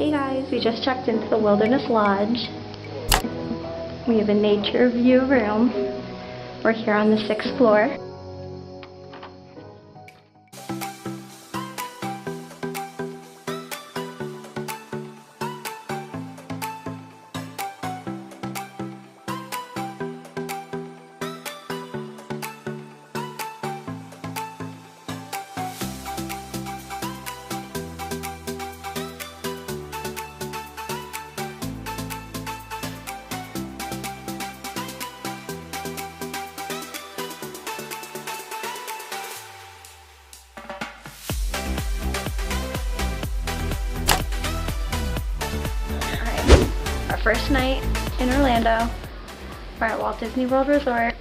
Hey guys, we just checked into the Wilderness Lodge. We have a nature view room. We're here on the 6th floor. First night in Orlando. We're at Walt Disney World Resort,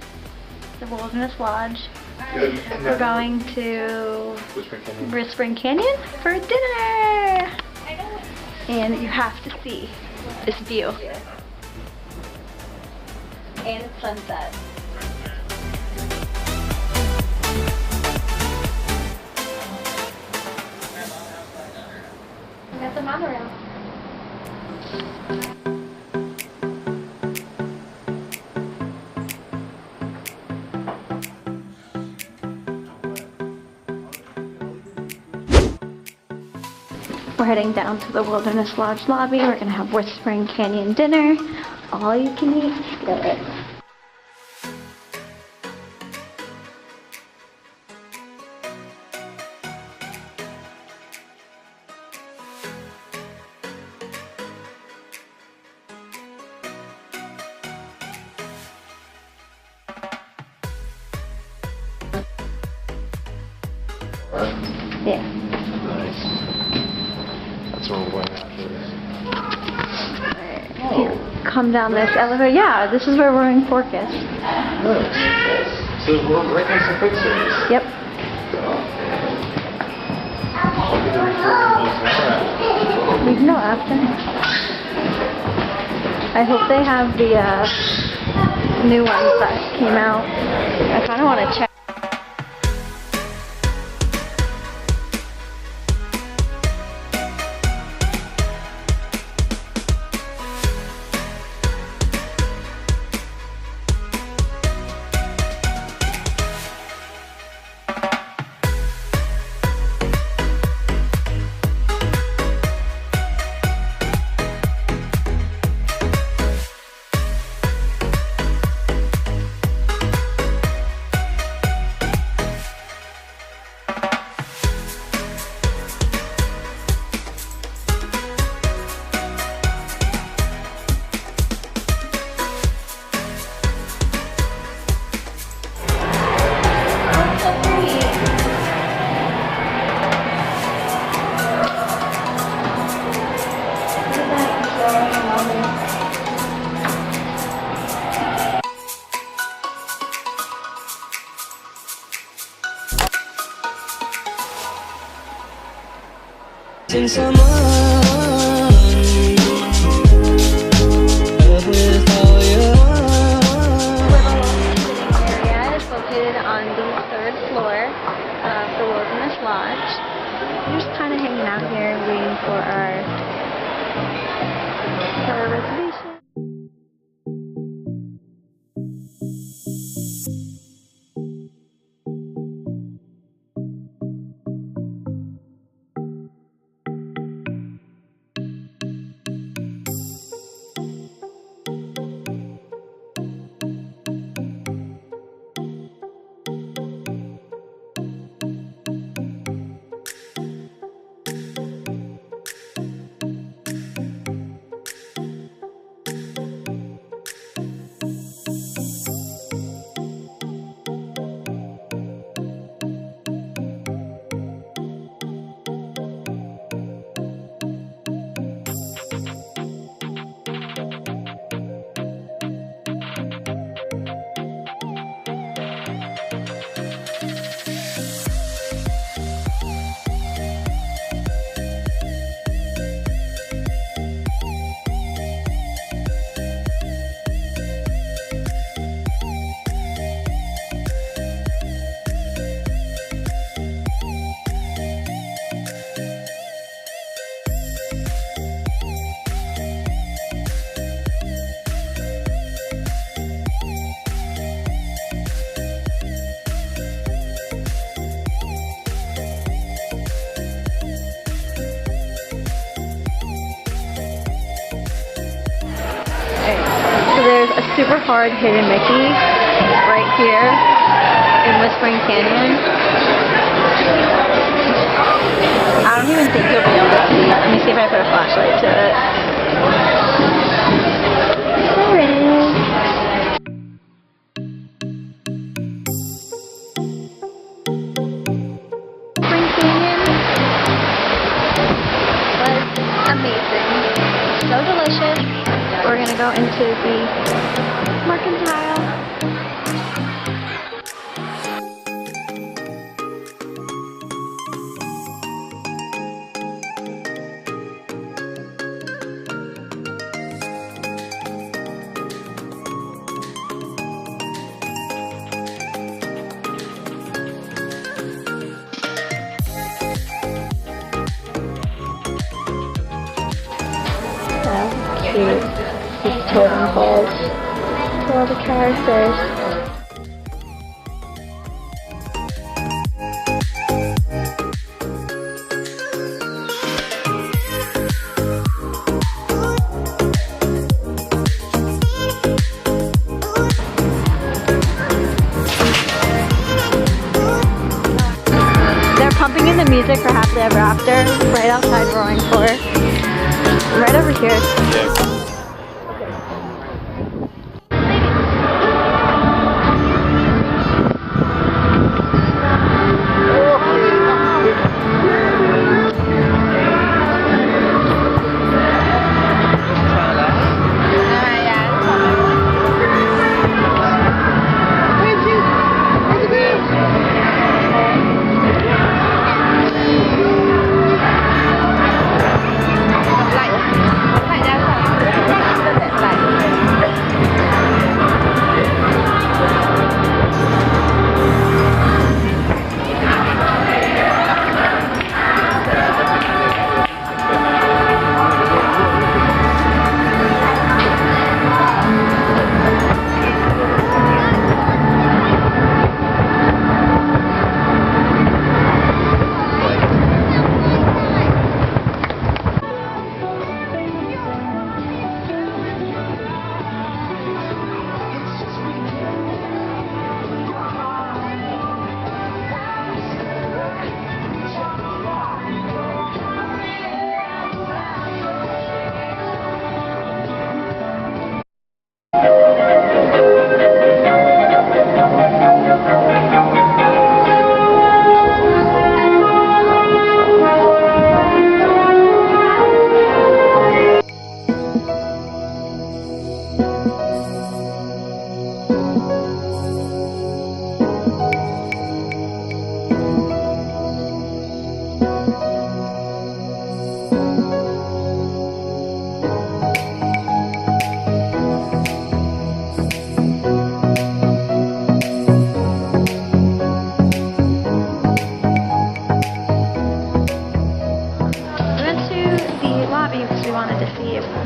the Wilderness Lodge. We're going to Spring Canyon for dinner! And you have to see this view. And it's sunset. We got the monorail. We're heading down to the Wilderness Lodge lobby. We're gonna have Spring Canyon dinner. All you can eat skillet. Yeah. Nice. That's where we're going after this. Here, come down this elevator. Yeah, this is where we're in Forcus. Nice. So we're right next to Quick Service. Yep. I'll get the refurbished now. We can go after. I hope they have the new ones that came out. I kind of want to check. Since I'm on with all your Area is located on the 3rd floor of the Wilderness Lodge. We're just kind of hanging out here waiting for our reservation. super hard hidden Mickey right here in Whispering Canyon. I don't even think you'll be able to see. Let me see if I put a flashlight to it. There it is. Whispering Canyon was amazing. So delicious. We're gonna go into the Mercantile. So cute. These totem poles for all the characters. They're pumping in the music for Happily Ever After right outside Roaring Fork. Right over here. Yeah.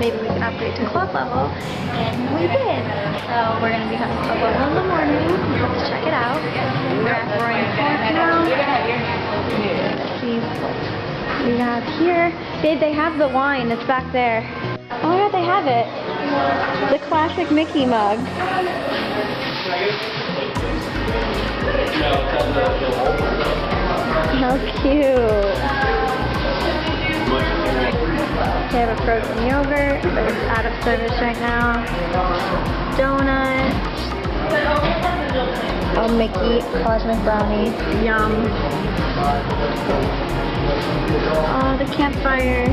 maybe we can upgrade to club level, and we did. So we're going to be having club level in the morning. Let's check it out. We're at Roaring Fork now. Let's see what we have here. Babe, they have the wine. It's back there. Oh my god, they have it. The classic Mickey mug. How cute. They have a frozen yogurt, but it's out of service right now. Donuts. Oh, Mickey Cosmic Brownie. Yum. Oh, the campfire.